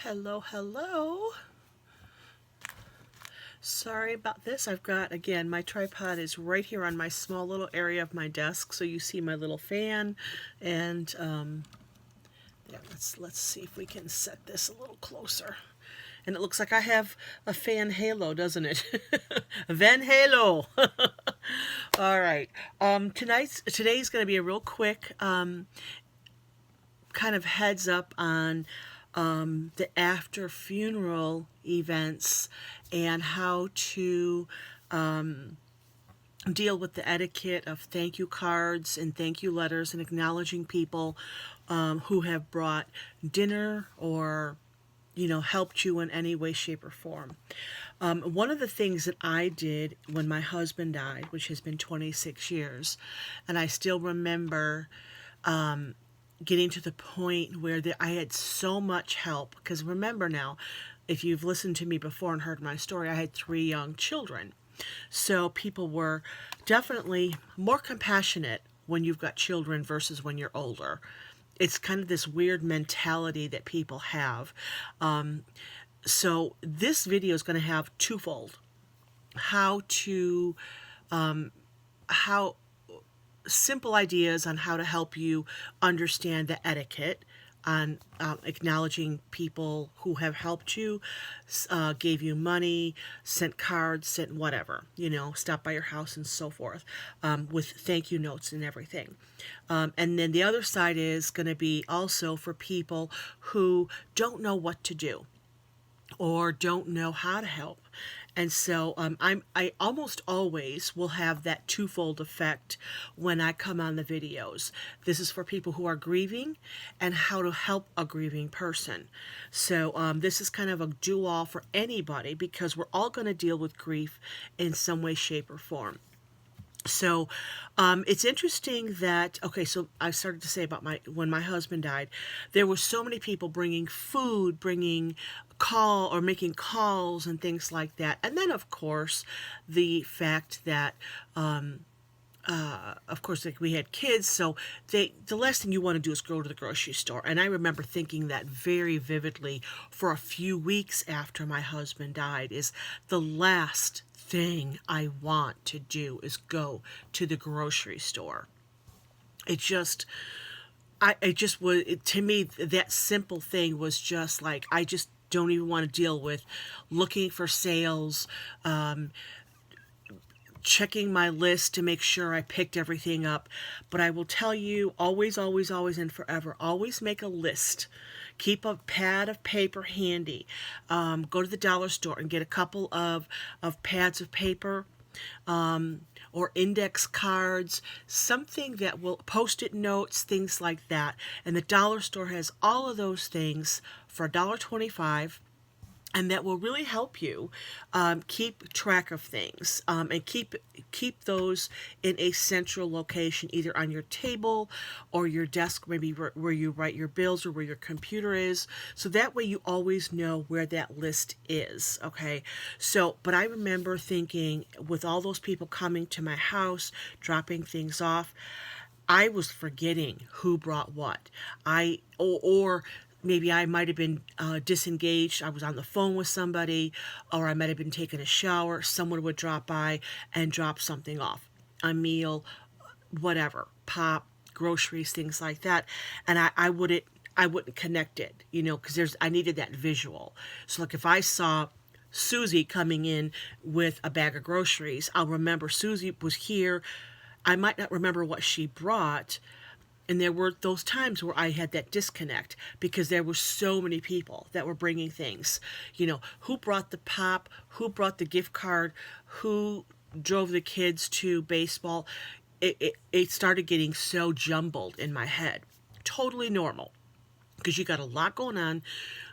Hello, hello. Sorry about this. I've got, again, my tripod is right here on my small little area of my desk, so you see my little fan. And yeah, let's see if we can set this a little closer. And it looks like I have a fan halo, doesn't it? Van Halo. All right. Today's going to be a real quick kind of heads up on the after funeral events and how to deal with the etiquette of thank you cards and thank you letters and acknowledging people who have brought dinner or helped you in any way, shape, or form. One of the things that I did when my husband died, which has been 26 years, and I still remember getting to the point where I had so much help. Because remember now, if you've listened to me before and heard my story, I had 3 young children. So people were definitely more compassionate when you've got children versus when you're older. It's kind of this weird mentality that people have. So this video is going to have twofold: how to how simple ideas on how to help you understand the etiquette on acknowledging people who have helped you, gave you money, sent cards, sent whatever, stopped by your house and so forth, with thank you notes and everything. And then the other side is going to be also for people who don't know what to do or don't know how to help. And so I almost always will have that twofold effect when I come on the videos. This is for people who are grieving and how to help a grieving person. So this is kind of a do-all for anybody because we're all going to deal with grief in some way, shape, or form. So it's interesting that, okay, so I started to say about when my husband died, there were so many people bringing food, bringing making calls and things like that. And then of course the fact that of course, like, we had kids, so the last thing you want to do is go to the grocery store. And I remember thinking that very vividly for a few weeks after my husband died, is the last thing I want to do is go to the grocery store. It just, it just was, to me, that simple thing was just like, I just don't even want to deal with looking for sales, checking my list to make sure I picked everything up. But I will tell you, always, always, always, and forever, always make a list. Keep a pad of paper handy. Go to the dollar store and get a couple of pads of paper, or index cards, something that will, post-it notes, things like that. And the dollar store has all of those things for $1.25. And that will really help you keep track of things, and keep those in a central location, either on your table or your desk, maybe where you write your bills or where your computer is. So that way you always know where that list is. Okay. So, but I remember thinking, with all those people coming to my house, dropping things off, I was forgetting who brought what. Or maybe I might have been disengaged. I was on the phone with somebody, or I might have been taking a shower. Someone would drop by and drop something off, a meal, whatever, pop, groceries, things like that. And I wouldn't connect it, because I needed that visual. So like if I saw Susie coming in with a bag of groceries, I'll remember Susie was here. I might not remember what she brought. And there were those times where I had that disconnect because there were so many people that were bringing things. Who brought the pop, who brought the gift card, who drove the kids to baseball. It started getting so jumbled in my head. Totally normal, because you got a lot going on.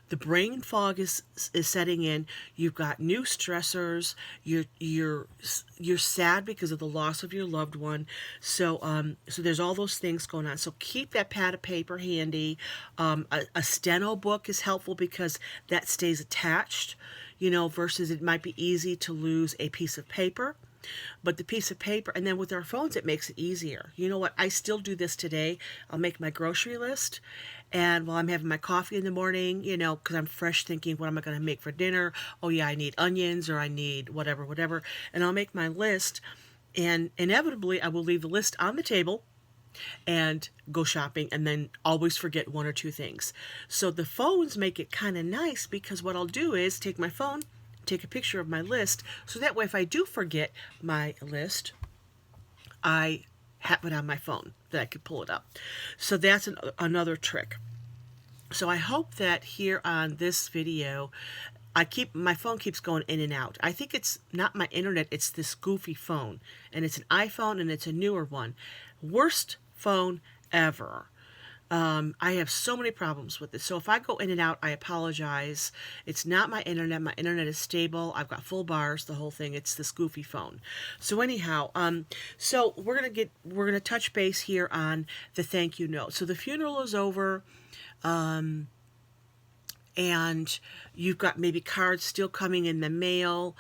The brain fog is setting in. You've got new stressors. You're sad because of the loss of your loved one. So there's all those things going on. So keep that pad of paper handy. A steno book is helpful because that stays attached. Versus it might be easy to lose a piece of paper. But the piece of paper, and then with our phones, it makes it easier. You know what? I still do this today. I'll make my grocery list. And while I'm having my coffee in the morning, you know, because I'm fresh thinking, what am I going to make for dinner? Oh, yeah, I need onions or I need whatever, whatever. And I'll make my list. And inevitably, I will leave the list on the table and go shopping and then always forget one or two things. So the phones make it kind of nice because what I'll do is take my phone, take a picture of my list, so that way if I do forget my list, I have it on my phone that I could pull it up. So that's another trick. So I hope that here on this video, my phone keeps going in and out. I think it's not my internet, it's this goofy phone. And it's an iPhone and it's a newer one. Worst phone ever. I have so many problems with it. So if I go in and out, I apologize. It's not my internet. My internet is stable. I've got full bars, the whole thing. It's this goofy phone. So anyhow, so we're gonna touch base here on the thank you note. So the funeral is over. And you've got maybe cards still coming in the mail.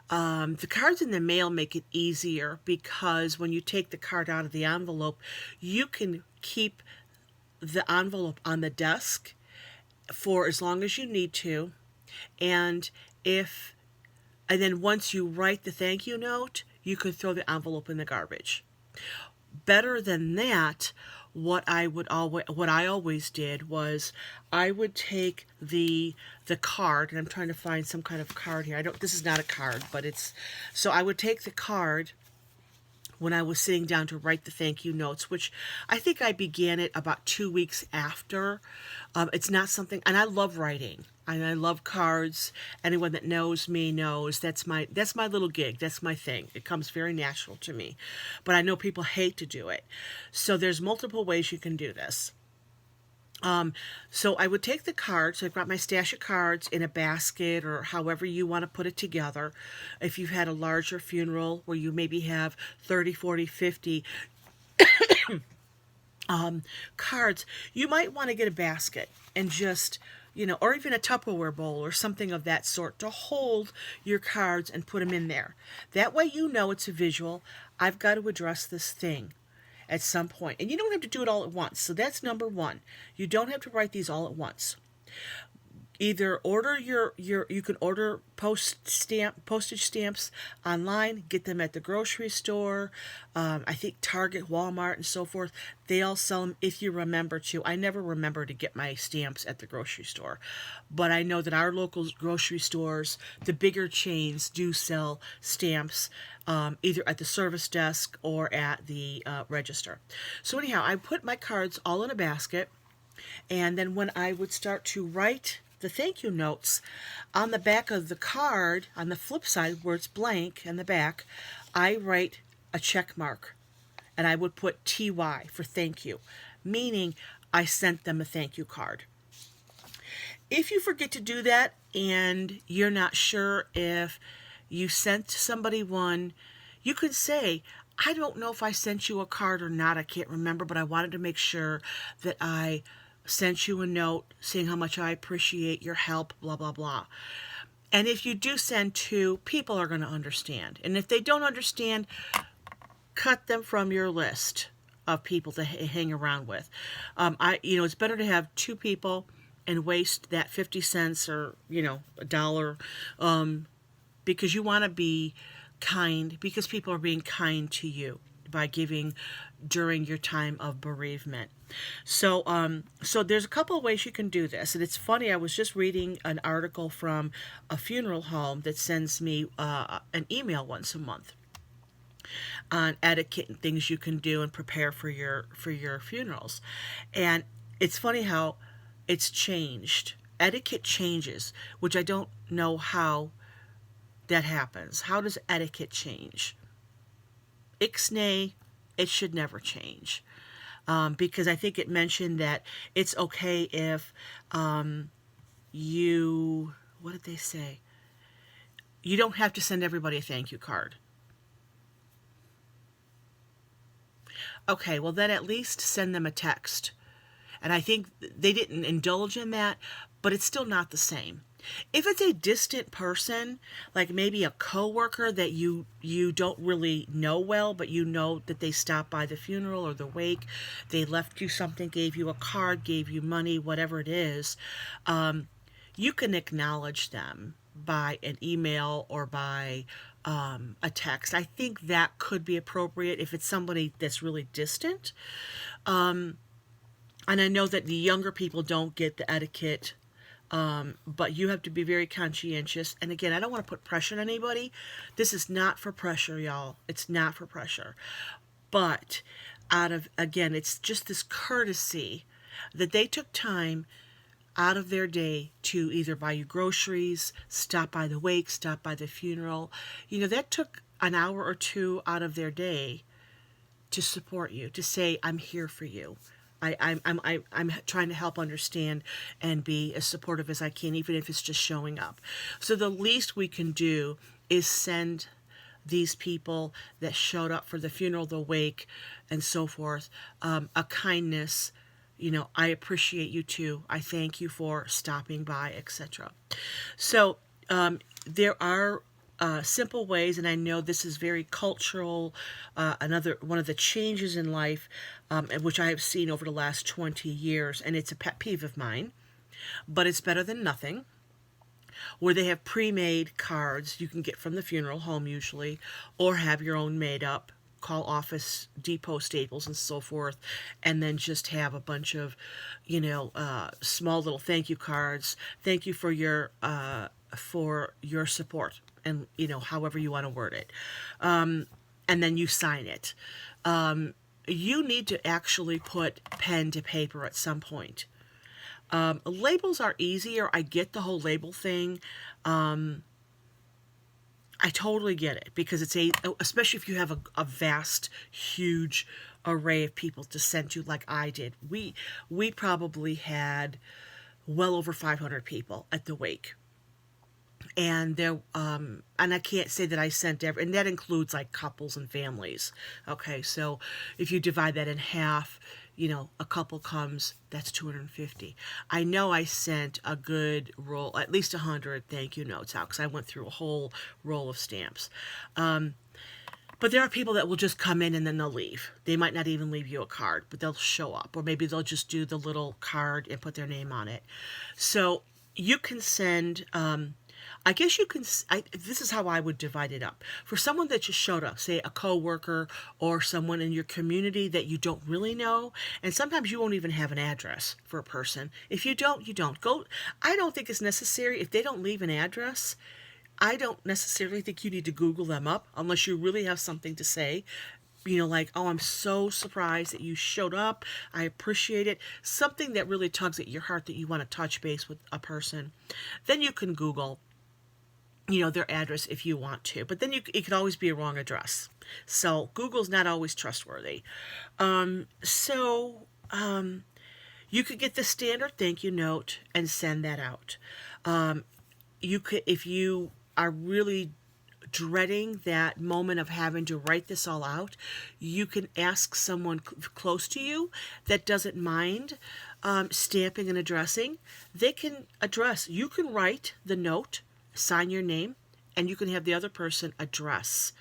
The cards in the mail make it easier because when you take the card out of the envelope, you can keep the envelope on the desk for as long as you need to. And then once you write the thank you note, you could throw the envelope in the garbage. Better than that, what I always did was I would take the card, and I'm trying to find some kind of card here. This is not a card, but so I would take the card when I was sitting down to write the thank you notes, which I think I began it about 2 weeks after. It's not something, and I love writing, and I love cards. Anyone that knows me knows that's my little gig. That's my thing. It comes very natural to me, but I know people hate to do it. So there's multiple ways you can do this. So I would take the cards. So I've got my stash of cards in a basket or however you want to put it together. If you've had a larger funeral where you maybe have 30, 40, 50 cards, you might want to get a basket and just, or even a Tupperware bowl or something of that sort to hold your cards and put them in there. That way it's a visual. I've got to address this thing at some point. And you don't have to do it all at once. So that's number one. You don't have to write these all at once. Either order you can order postage stamps online, get them at the grocery store. I think Target, Walmart, and so forth. They all sell them if you remember to. I never remember to get my stamps at the grocery store. But I know that our local grocery stores, the bigger chains, do sell stamps either at the service desk or at the register. So anyhow, I put my cards all in a basket. And then when I would start to write the thank you notes, on the back of the card, on the flip side where it's blank in the back, I write a check mark. And I would put TY for thank you, meaning I sent them a thank you card. If you forget to do that and you're not sure if you sent somebody one, you could say, I don't know if I sent you a card or not. I can't remember, but I wanted to make sure that I sent you a note saying how much I appreciate your help, blah, blah, blah. And if you do send two, people are going to understand. And if they don't understand, cut them from your list of people to hang around with. It's better to have two people and waste that 50 cents or, $1, because you want to be kind, because people are being kind to you by giving during your time of bereavement. So there's a couple of ways you can do this. And it's funny, I was just reading an article from a funeral home that sends me an email once a month on etiquette and things you can do and prepare for your funerals. And it's funny how it's changed. Etiquette changes, which I don't know how that happens. How does etiquette change? Ixnay, it should never change. Because I think it mentioned that it's okay if what did they say? You don't have to send everybody a thank you card. Okay, well then at least send them a text. And I think they didn't indulge in that, but it's still not the same. If it's a distant person, like maybe a coworker that you don't really know well, but you know that they stopped by the funeral or the wake, they left you something, gave you a card, gave you money, whatever it is, you can acknowledge them by an email or by a text. I think that could be appropriate if it's somebody that's really distant. And I know that the younger people don't get the etiquette, but you have to be very conscientious. And again, I don't want to put pressure on anybody. This is not for pressure, y'all. It's not for pressure. But again, it's just this courtesy that they took time out of their day to either buy you groceries, stop by the wake, stop by the funeral. That took an hour or two out of their day to support you, to say, I'm here for you. I'm trying to help understand and be as supportive as I can, even if it's just showing up. So the least we can do is send these people that showed up for the funeral, the wake, and so forth, a kindness. I appreciate you too. I thank you for stopping by, etc. So there are simple ways, and I know this is very cultural. Another one of the changes in life, which I have seen over the last 20 years, and it's a pet peeve of mine, but it's better than nothing, where they have pre-made cards you can get from the funeral home usually, or have your own made up. Call Office Depot, Staples, and so forth, and then just have a bunch of, small little thank you cards. Thank you for your support, and however you want to word it, and then you sign it. You need to actually put pen to paper at some point. Labels are easier. I get the whole label thing. I totally get it, because especially if you have a vast, huge array of people to send to, like I did. We probably had well over 500 people at the wake. And and I can't say that I sent and that includes like couples and families. Okay, so if you divide that in half, a couple comes, that's 250. I know I sent a good roll, at least 100 thank you notes out, because I went through a whole roll of stamps. But there are people that will just come in and then they'll leave. They might not even leave you a card, but they'll show up, or maybe they'll just do the little card and put their name on it. So you can send, I guess you can, this is how I would divide it up. For someone that just showed up, say a coworker or someone in your community that you don't really know, and sometimes you won't even have an address for a person. If you don't, you don't. I don't think it's necessary. If they don't leave an address, I don't necessarily think you need to Google them up unless you really have something to say. Like, oh, I'm so surprised that you showed up. I appreciate it. Something that really tugs at your heart, that you want to touch base with a person. Then you can Google, their address if you want to. But then it could always be a wrong address. So Google's not always trustworthy. You could get the standard thank you note and send that out. You could, if you are really dreading that moment of having to write this all out, you can ask someone close to you that doesn't mind stamping and addressing. They can address. You can write the note, sign your name, and you can have the other person address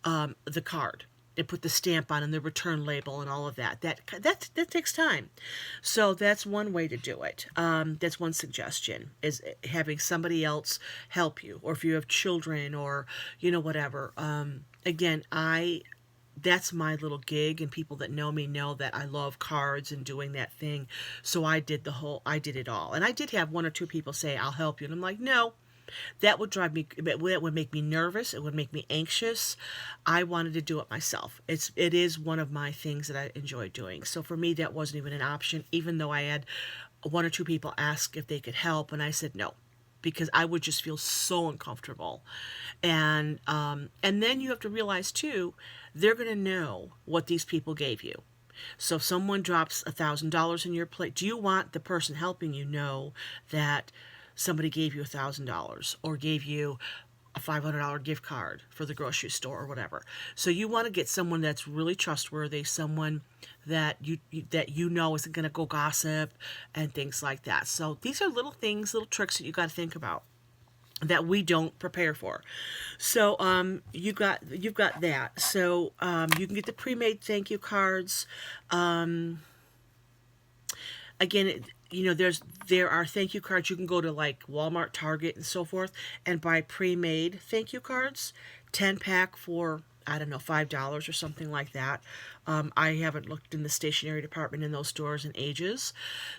the card and put the stamp on and the return label and all of that. That takes time. So that's one way to do it. That's one suggestion, is having somebody else help you, or if you have children or whatever. Again, that's my little gig, and people that know me know that I love cards and doing that thing. So I did it all. And I did have one or two people say, I'll help you. And I'm like, no. That would make me nervous. It would make me anxious. I wanted to do it myself. It is one of my things that I enjoy doing. So for me, that wasn't even an option, even though I had one or two people ask if they could help, and I said no, because I would just feel so uncomfortable. And then you have to realize too, they're going to know what these people gave you. So if someone drops $1,000 in your plate, do you want the person helping you know that somebody gave you $1,000 or gave you a $500 gift card for the grocery store or whatever. So you want to get someone that's really trustworthy, someone that you know isn't going to go gossip and things like that. So these are little things, little tricks that you got to think about that we don't prepare for. So you've got that. So you can get the pre-made thank you cards. Again, there are thank you cards. You can go to like Walmart, Target, and so forth, and buy pre-made thank you cards, 10-pack for, I don't know, $5 or something like that. I haven't looked in the stationery department in those stores in ages,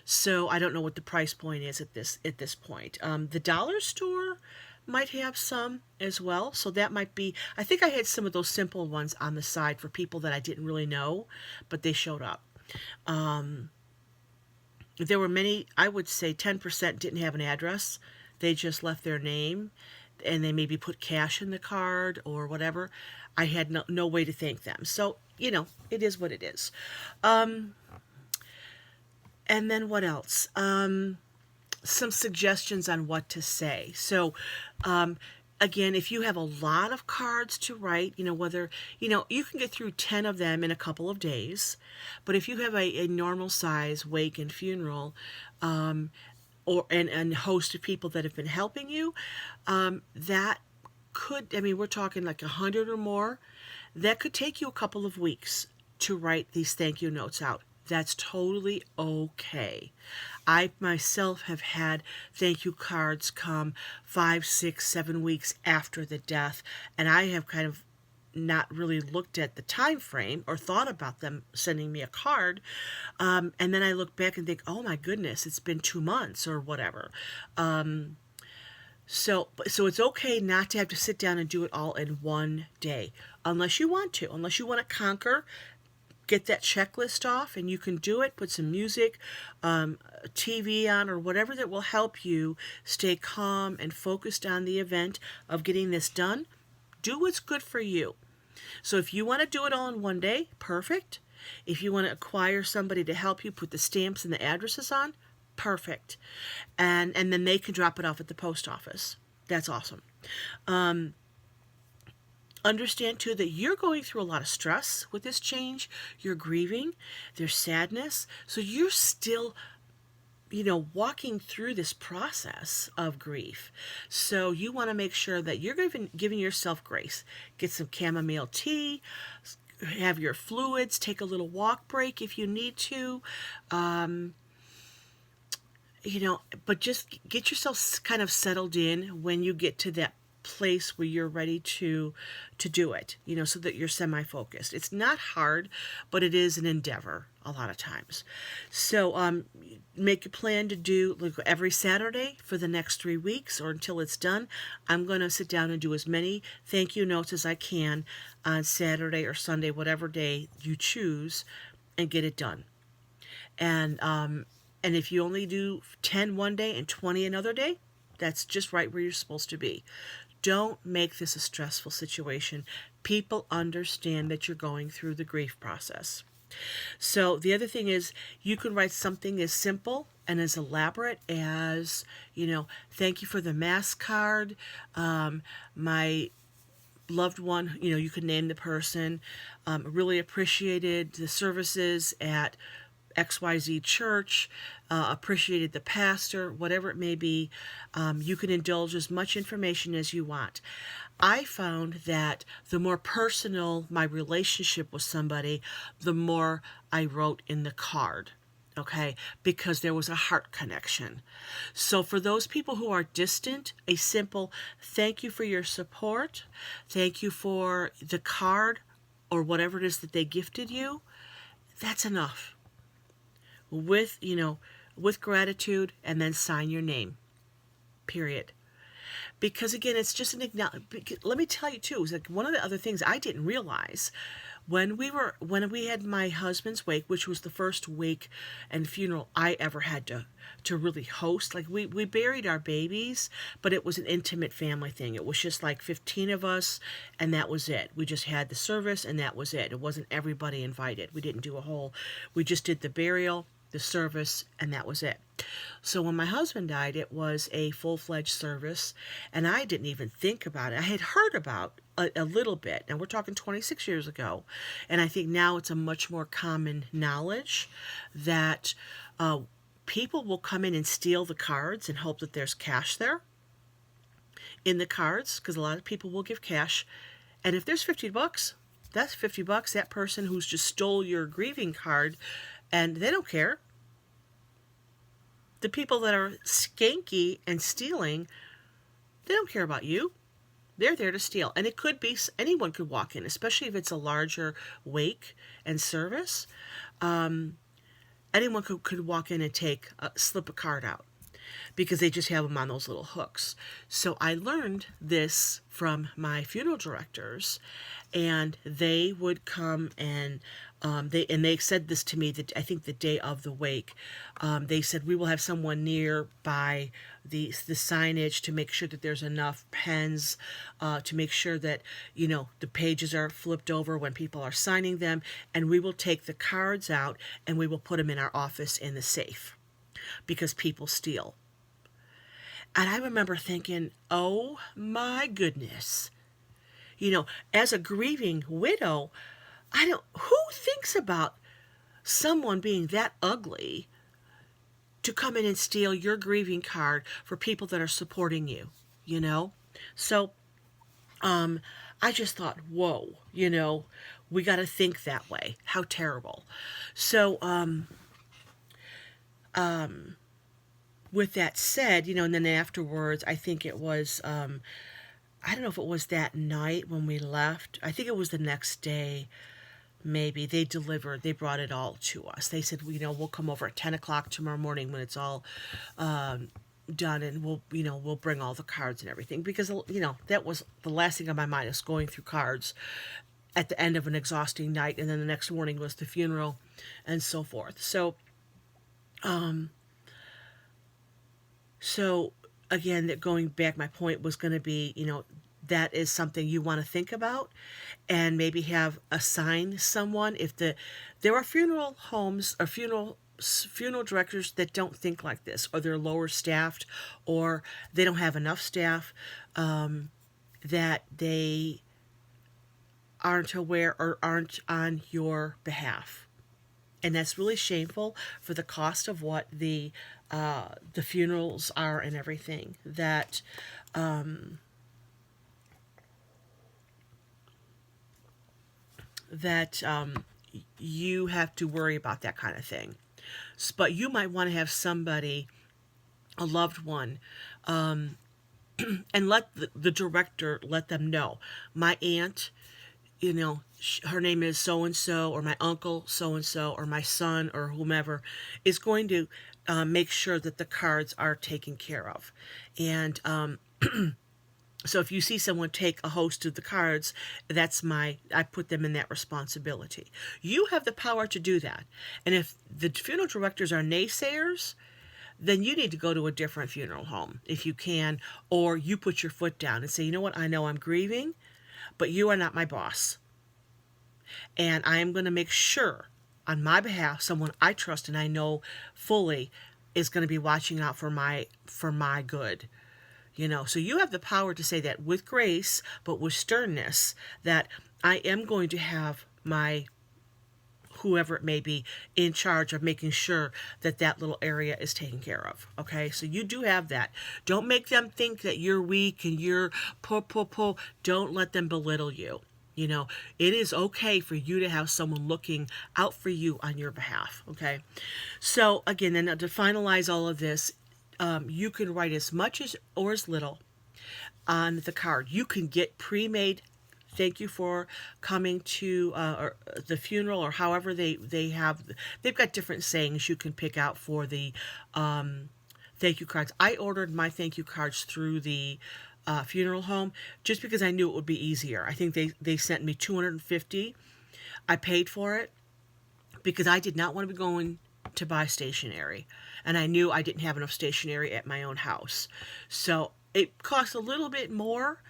so I don't know what the price point is at this point. The dollar store might have some as well, so that might be. I think I had some of those simple ones on the side for people that I didn't really know, but they showed up. There were many, I would say 10% didn't have an address. They just left their name and they maybe put cash in the card or whatever. I had no way to thank them. So, it is what it is. And then what else? Some suggestions on what to say. So, again, if you have a lot of cards to write, whether, you can get through 10 of them in a couple of days. But if you have a normal size wake and funeral, and host of people that have been helping you, that could, we're talking like 100 or more, that could take you a couple of weeks to write these thank you notes out. That's totally okay. I myself have had thank you cards come 5, 6, 7 weeks after the death, and I have kind of not really looked at the time frame or thought about them sending me a card, and then I look back and think, oh my goodness, it's been 2 months or whatever. So it's okay not to have to sit down and do it all in one day, unless you want to conquer. Get that checklist off and you can do it. Put some music, TV on, or whatever that will help you stay calm and focused on the event of getting this done. Do what's good for you. So if you want to do it all in one day, perfect. If you want to acquire somebody to help you put the stamps and the addresses on, perfect. And then they can drop it off at the post office. That's awesome. Understand, too, that you're going through a lot of stress with this change. You're grieving. There's sadness. So you're still, walking through this process of grief. So you want to make sure that you're giving yourself grace. Get some chamomile tea. Have your fluids. Take a little walk break if you need to. But just get yourself kind of settled in when you get to that place where you're ready to do it, so that you're semi-focused. It's not hard, but it is an endeavor a lot of times. So make a plan to do like every Saturday for the next 3 weeks or until it's done. I'm going to sit down and do as many thank you notes as I can on Saturday or Sunday, whatever day you choose, and get it done. And if you only do 10 one day and 20 another day, that's just right where you're supposed to be. Don't make this a stressful situation. People understand that you're going through the grief process. So the other thing is, you can write something as simple and as elaborate as, thank you for the mass card. My loved one, you can name the person. Really appreciated the services at XYZ church, appreciated the pastor, whatever it may be. You can indulge as much information as you want. I found that the more personal my relationship with somebody, the more I wrote in the card, okay, because there was a heart connection. So for those people who are distant, a simple thank you for your support, thank you for the card or whatever it is that they gifted you, that's enough. With gratitude, and then sign your name, period. Because again, it's just an acknowledgement. Let me tell you too, it was like one of the other things I didn't realize when we had my husband's wake, which was the first wake and funeral I ever had to really host. Like we buried our babies, but it was an intimate family thing. It was just like 15 of us, and that was it. We just had the service, and that was it. It wasn't everybody invited. We didn't do we just did the burial, the service, and that was it. So when my husband died, it was a full-fledged service, and I didn't even think about it. I had heard about a little bit, and we're talking 26 years ago, and I think now it's a much more common knowledge that people will come in and steal the cards and hope that there's cash there in the cards, because a lot of people will give cash, and if there's $50, that's $50. That person who's just stole your grieving card, and they don't care. The people that are skanky and stealing, they don't care about you. They're there to steal. And it could be anyone could walk in, especially if it's a larger wake and service. Anyone could walk in and slip a card out because they just have them on those little hooks. So I learned this from my funeral directors, and they would come and they said this to me that I think the day of the wake. They said we will have someone nearby the signage to make sure that there's enough pens, to make sure that the pages are flipped over when people are signing them, and we will take the cards out and we will put them in our office in the safe because people steal. And I remember thinking, oh my goodness, as a grieving widow, who thinks about someone being that ugly to come in and steal your grieving card for people that are supporting you, So, I just thought, whoa, we got to think that way. How terrible. So, with that said, and then afterwards, I think it was, I don't know if it was that night when we left. I think it was the next day. Maybe they brought it all to us. They said, we'll come over at 10 o'clock tomorrow morning when it's all done, and we'll bring all the cards and everything, because, that was the last thing on my mind, is going through cards at the end of an exhausting night. And then the next morning was the funeral and so forth. So again, that going back, my point was going to be, that is something you want to think about, and maybe assign someone. If there are funeral homes or funeral directors that don't think like this, or they're lower staffed, or they don't have enough staff, that they aren't aware or aren't on your behalf. And that's really shameful for the cost of what the funerals are and everything. That you have to worry about that kind of thing. But you might want to have somebody, a loved one, and let the director let them know. My aunt, her name is so-and-so, or my uncle so-and-so, or my son, or whomever, is going to make sure that the cards are taken care of. And so if you see someone take a host of the cards, I put them in that responsibility. You have the power to do that. And if the funeral directors are naysayers, then you need to go to a different funeral home if you can, or you put your foot down and say, you know what, I know I'm grieving, but you are not my boss. And I am going to make sure on my behalf, someone I trust and I know fully is going to be watching out for my good. So you have the power to say that with grace, but with sternness, that I am going to have my whoever it may be in charge of making sure that little area is taken care of. Okay, so you do have that. Don't make them think that you're weak and you're pull. Don't let them belittle you. It is okay for you to have someone looking out for you on your behalf. Okay, so again, then to finalize all of this, you can write as much or as little on the card. You can get pre-made thank you for coming to or the funeral, or however they've got different sayings you can pick out for the thank you cards. I ordered my thank you cards through the funeral home just because I knew it would be easier. I think they sent me 250. I paid for it because I did not want to be going to buy stationery, and I knew I didn't have enough stationery at my own house. So it cost a little bit more,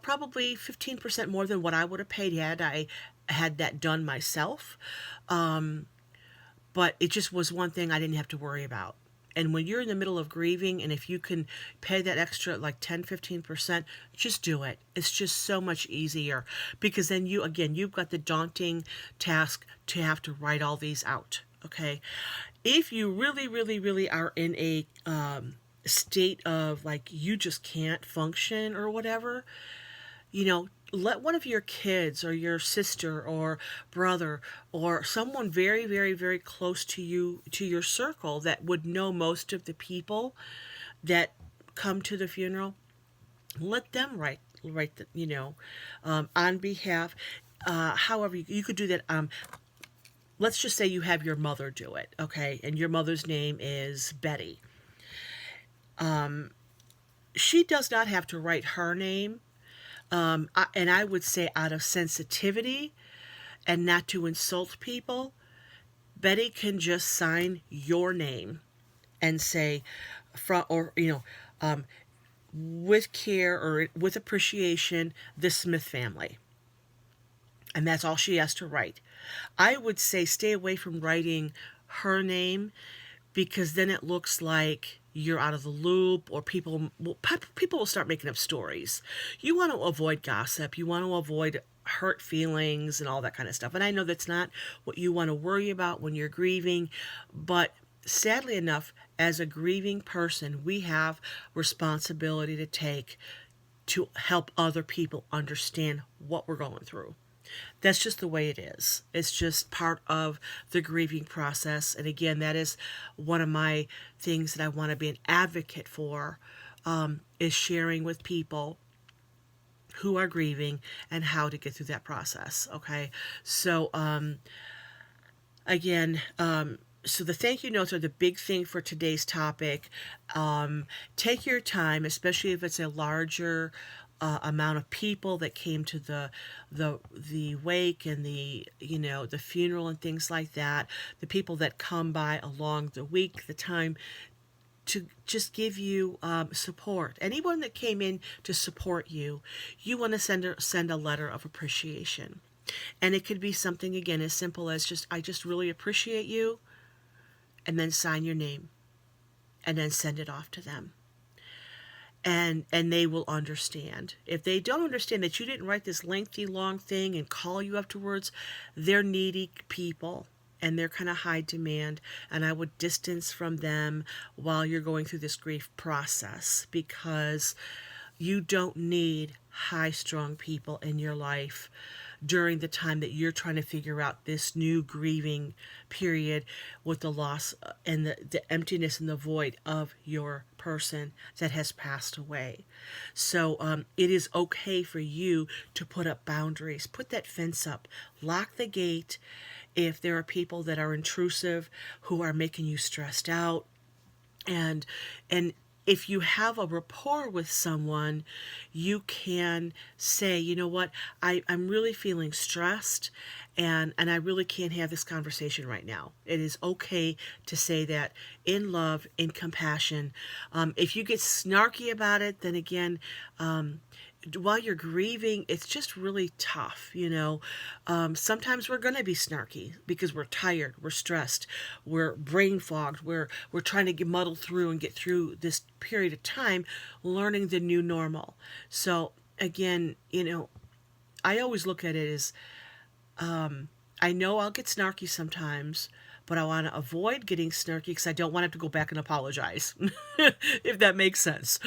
probably 15% more than what I would have paid had I had that done myself. but it just was one thing I didn't have to worry about. And when you're in the middle of grieving, and if you can pay that extra like 10-15%, just do it. It's just so much easier, because then you've got the daunting task to have to write all these out. Okay. If you really, really, really are in a state of like you just can't function or whatever, let one of your kids or your sister or brother or someone very, very, very close to you, to your circle, that would know most of the people that come to the funeral, let them write the, on behalf. However, you could do that. Let's just say you have your mother do it, okay, and your mother's name is Betty. She does not have to write her name. And I would say, out of sensitivity and not to insult people, Betty can just sign your name and say, with care or with appreciation, the Smith family. And that's all she has to write. I would say stay away from writing her name, because then it looks like you're out of the loop, or people will start making up stories. You want to avoid gossip. You want to avoid hurt feelings and all that kind of stuff. And I know that's not what you want to worry about when you're grieving, but sadly enough, as a grieving person, we have responsibility to take to help other people understand what we're going through. That's just the way it is. It's just part of the grieving process. And again, that is one of my things that I want to be an advocate for, is sharing with people who are grieving and how to get through that process. Okay. So, again, so the thank you notes are the big thing for today's topic. Take your time, especially if it's a larger amount of people that came to the wake and the funeral and things like that. The people that come by along the week, the time, to just give you support. Anyone that came in to support you, you want to send a letter of appreciation. And it could be something, again, as simple as just, I just really appreciate you, and then sign your name, and then send it off to them. And they will understand. If they don't understand that you didn't write this lengthy, long thing and call you afterwards, they're needy people, and they're kind of high demand, and I would distance from them while you're going through this grief process, because you don't need high-strung people in your life during the time that you're trying to figure out this new grieving period with the loss and the emptiness and the void of your person that has passed away. So it is okay for you to put up boundaries, put that fence up, lock the gate if there are people that are intrusive, who are making you stressed out. And if you have a rapport with someone, you can say, you know what, I'm really feeling stressed, and I really can't have this conversation right now. It is okay to say that in love, in compassion. If you get snarky about it, then again, while you're grieving, it's just really tough, sometimes we're going to be snarky because we're tired, we're stressed, we're brain fogged, we're trying to muddle through and get through this period of time, learning the new normal. So again, I always look at it as, I know I'll get snarky sometimes, but I want to avoid getting snarky because I don't want to have to go back and apologize, if that makes sense.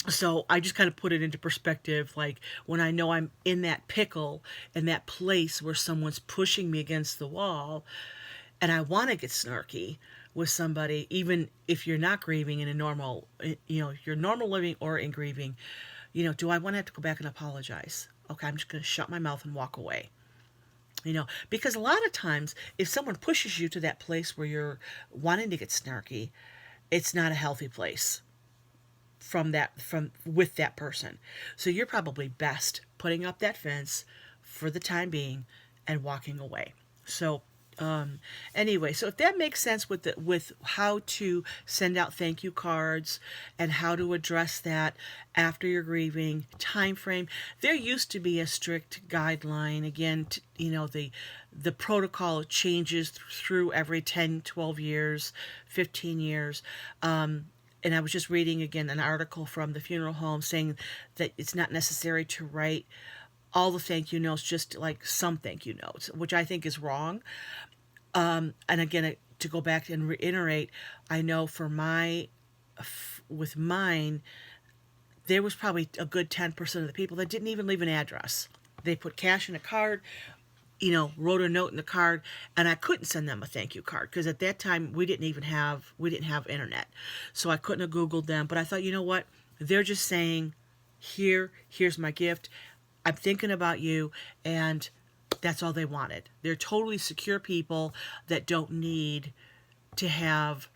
So I just kind of put it into perspective, like when I know I'm in that pickle, in that place where someone's pushing me against the wall, and I want to get snarky with somebody, even if you're not grieving in a normal, you're normal living or in grieving, do I want to have to go back and apologize? Okay, I'm just going to shut my mouth and walk away. Because a lot of times, if someone pushes you to that place where you're wanting to get snarky, it's not a healthy place with that person. So you're probably best putting up that fence for the time being and walking away. So anyway, so if that makes sense with how to send out thank you cards and how to address that after you're grieving, time frame, there used to be a strict guideline. Again, the protocol changes through every 10, 12 years, 15 years. And I was just reading again an article from the funeral home saying that it's not necessary to write all the thank you notes, just like some thank you notes, which I think is wrong. And again, to go back and reiterate, I know with mine, there was probably a good 10% of the people that didn't even leave an address. They put cash in a card, wrote a note in the card, and I couldn't send them a thank you card because at that time we didn't have internet, so I couldn't have Googled them. But I thought, you know what? They're just saying, here's my gift. I'm thinking about you, and that's all they wanted. They're totally secure people that don't need to have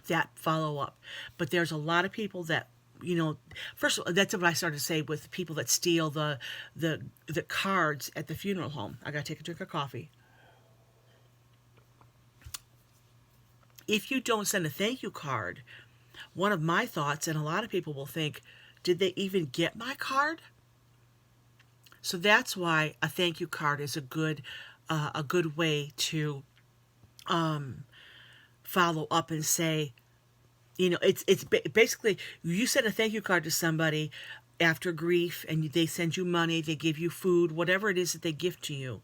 that follow up. But there's a lot of people that, first of all, that's what I started to say with people that steal the cards at the funeral home. I gotta take a drink of coffee. If you don't send a thank you card, one of my thoughts, and a lot of people will think, did they even get my card? So that's why a thank you card is a good way to follow up and say, it's basically, you send a thank you card to somebody after grief and they send you money, they give you food, whatever it is that they give to you.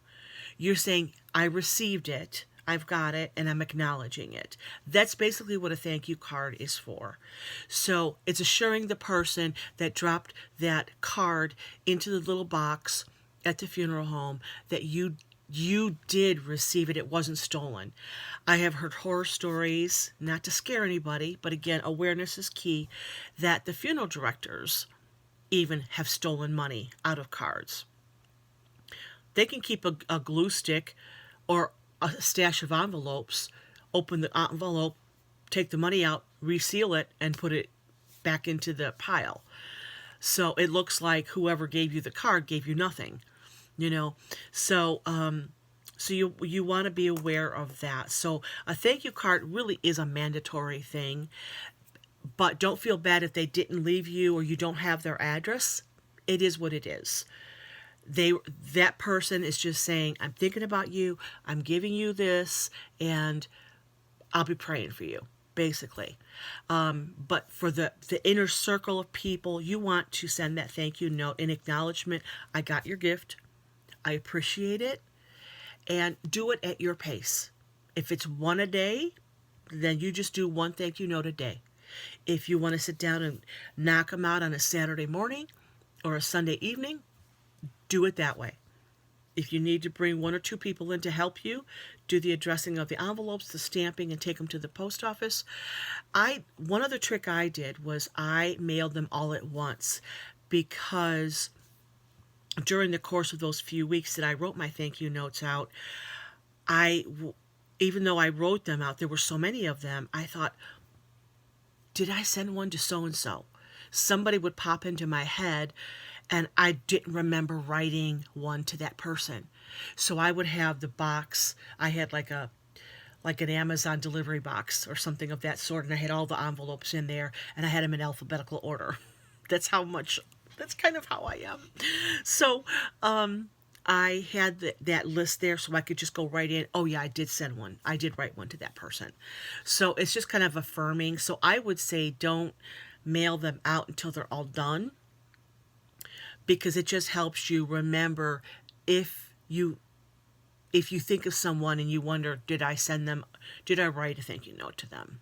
You're saying, I received it, I've got it, and I'm acknowledging it. That's basically what a thank you card is for. So it's assuring the person that dropped that card into the little box at the funeral home that you did receive it. It wasn't stolen. I have heard horror stories, not to scare anybody, but again, awareness is key, that the funeral directors even have stolen money out of cards. They can keep a glue stick or a stash of envelopes, open the envelope, take the money out, reseal it, and put it back into the pile. So it looks like whoever gave you the card gave you nothing, So you want to be aware of that. So a thank you card really is a mandatory thing, but don't feel bad if they didn't leave you or you don't have their address. It is what it is. That person is just saying, I'm thinking about you, I'm giving you this, and I'll be praying for you, basically. But for the inner circle of people, you want to send that thank you note in acknowledgement. I got your gift. I appreciate it. And do it at your pace. If it's one a day, then you just do one thank you note a day. If you want to sit down and knock them out on a Saturday morning or a Sunday evening, do it that way. If you need to bring one or two people in to help you, do the addressing of the envelopes, the stamping, and take them to the post office. One other trick I did was I mailed them all at once, because during the course of those few weeks that I wrote my thank you notes out, even though I wrote them out, there were so many of them, I thought, did I send one to so-and-so? Somebody would pop into my head, and I didn't remember writing one to that person. So I would have the box. I had like an Amazon delivery box or something of that sort, and I had all the envelopes in there, and I had them in alphabetical order. That's kind of how I am. So I had that list there, so I could just go right in. Oh yeah, I did send one. I did write one to that person. So it's just kind of affirming. So I would say don't mail them out until they're all done, because it just helps you remember if you think of someone and you wonder, did I write a thank you note to them?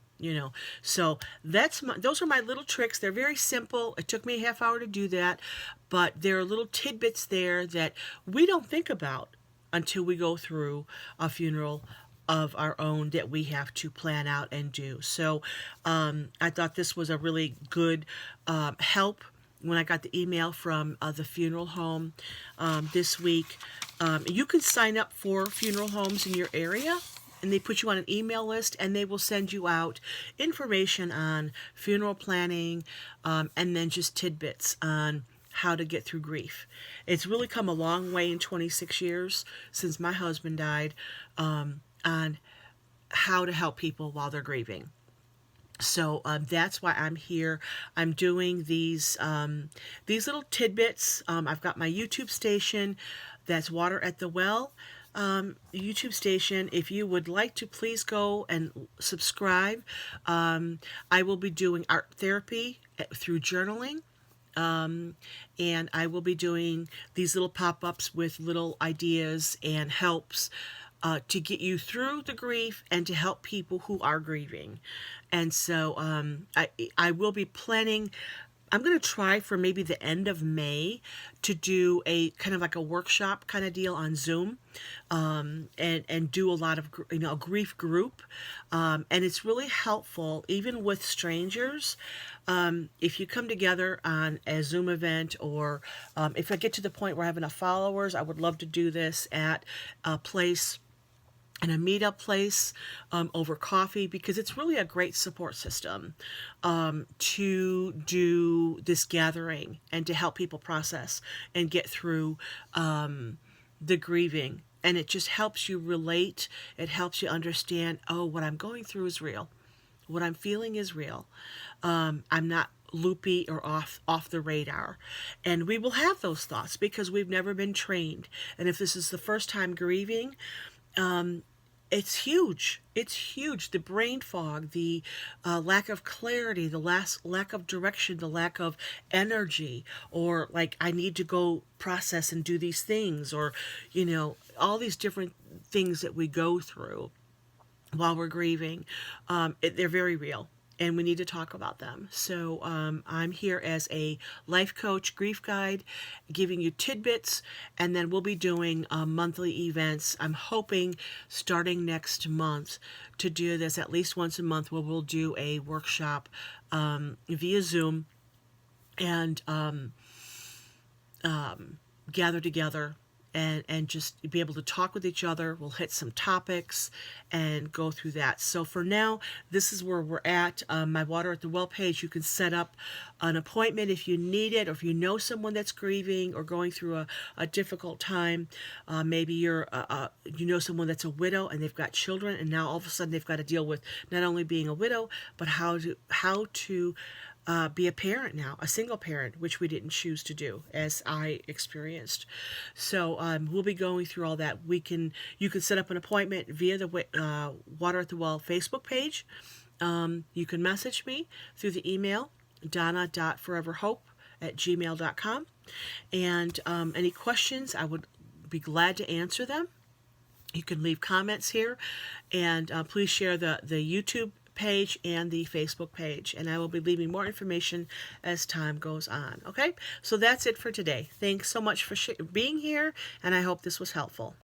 So those are my little tricks. They're very simple. It took me a half hour to do that, but there are little tidbits there that we don't think about until we go through a funeral of our own that we have to plan out and do. So I thought this was a really good help when I got the email from the funeral home this week. You can sign up for funeral homes in your area, and they put you on an email list, and they will send you out information on funeral planning, and then just tidbits on how to get through grief. It's really come a long way in 26 years since my husband died, on how to help people while they're grieving. So that's why I'm here. I'm doing these little tidbits. I've got my YouTube station, that's Water at the Well. YouTube station. If you would like to, please go and subscribe. I will be doing art therapy through journaling. And I will be doing these little pop ups with little ideas and helps to get you through the grief and to help people who are grieving. And so I will be planning. I'm going to try for maybe the end of May to do a kind of like a workshop kind of deal on Zoom, and do a lot of a grief group, and it's really helpful even with strangers. If you come together on a Zoom event, or if I get to the point where I have enough followers, I would love to do this at a place, in a meetup place, over coffee, because it's really a great support system, to do this gathering and to help people process and get through the grieving. And it just helps you relate. It helps you understand, oh, what I'm going through is real. What I'm feeling is real. I'm not loopy or off the radar. And we will have those thoughts because we've never been trained. And if this is the first time grieving, it's huge. It's huge. The brain fog, the lack of clarity, the lack of direction, the lack of energy, or like I need to go process and do these things, or all these different things that we go through while we're grieving. They're very real, and we need to talk about them. So I'm here as a life coach, grief guide, giving you tidbits, and then we'll be doing monthly events. I'm hoping starting next month to do this at least once a month, where we'll do a workshop via Zoom, and gather together and just be able to talk with each other. We'll hit some topics and go through that. So for now, this is where we're at. My Water at the Well page, you can set up an appointment if you need it, or if you know someone that's grieving or going through a difficult time. Maybe you know someone that's a widow and they've got children, and now all of a sudden they've got to deal with not only being a widow, but how to be a parent now, a single parent, which we didn't choose to do, as I experienced. So we'll be going through all that. You can set up an appointment via the Water at the Well Facebook page. You can message me through the email donna.foreverhope@gmail.com, and any questions, I would be glad to answer them. You can leave comments here, and please share the YouTube page and the Facebook page, and I will be leaving more information as time goes on. Okay, so that's it for today. Thanks so much for being here, and I hope this was helpful.